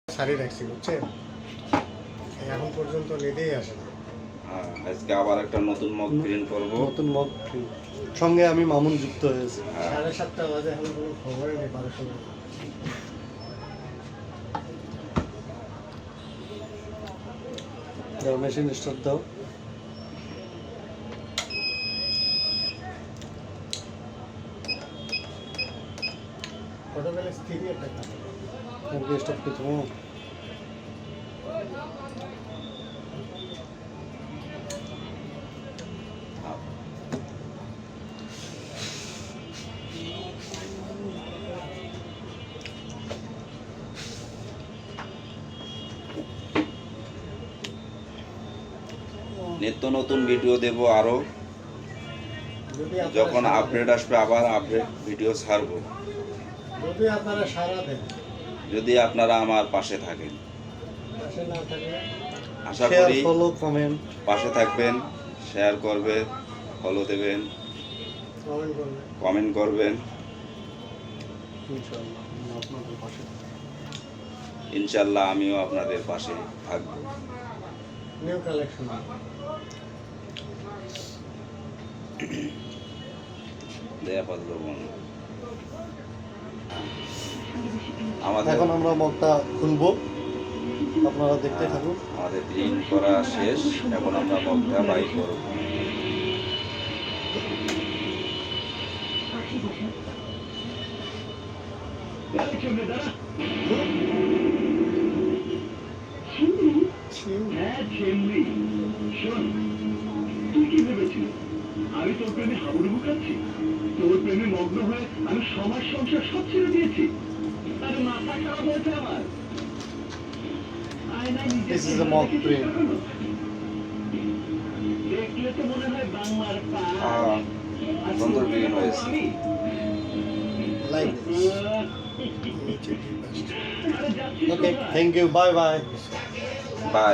শাড়ি রাখছি বুঝছেন, এখন পর্যন্ত নিতেই আসে না। আজকে আবার একটা নতুন মগ প্রিন্ট করব। নতুন মগ সঙ্গে আমি মামুন যুক্ত হয়েছে। 7:30 বাজে এখন কোনো খবরই নেই 12 সময়। মেশিন স্টার্ট দাও। ছোটবেলায় স্থিরই একটা কাজ। স্টার্ট করতে হবে। নিত্য নতুন ভিডিও দেব আরো, যদি আপনারা যখন সাড়া আপডেট আসবে আবার আপডেট ভিডিও ছাড়বো। দেন, যদি আপনারা সাড়া দেন, যদি আপনারা আমার পাশে থাকেন, পাশে না থাকলে আশা শেয়ার, করি ফলো, কমেন্ট। পাশে থাকবেন, শেয়ার করবেন, ফলো দেবেন, কমেন্ট করবেন। কমেন্ট করবেন। ইনশাআল্লাহ আমি আপনাদের পাশে থাকব। ইনশাল্লাহ আমিও আপনাদের পাশে থাকবো। নিউ কালেকশন দেয়া পারল আমাদের এখন আমরা মগটা খুলবো, আপনারা দেখতে থাকুন। আমাদের প্রিন্ট করা শেষ, এখন আমরা মগটা বাই করব। আমি তোর প্রেমে হাবুডুবু খাচ্ছি, তোর প্রেমে মগ্ন হয়ে আমি সমাজ সংসার সব ছেড়ে দিয়েছি। আরে মাথা খারাপ হয়েছে আমার। This is a mock print. দেখলে তো মনে হয় বাংলার পা। সুন্দর প্রিন্ট হয়েছে। Like this. Okay, thank you, bye bye. By.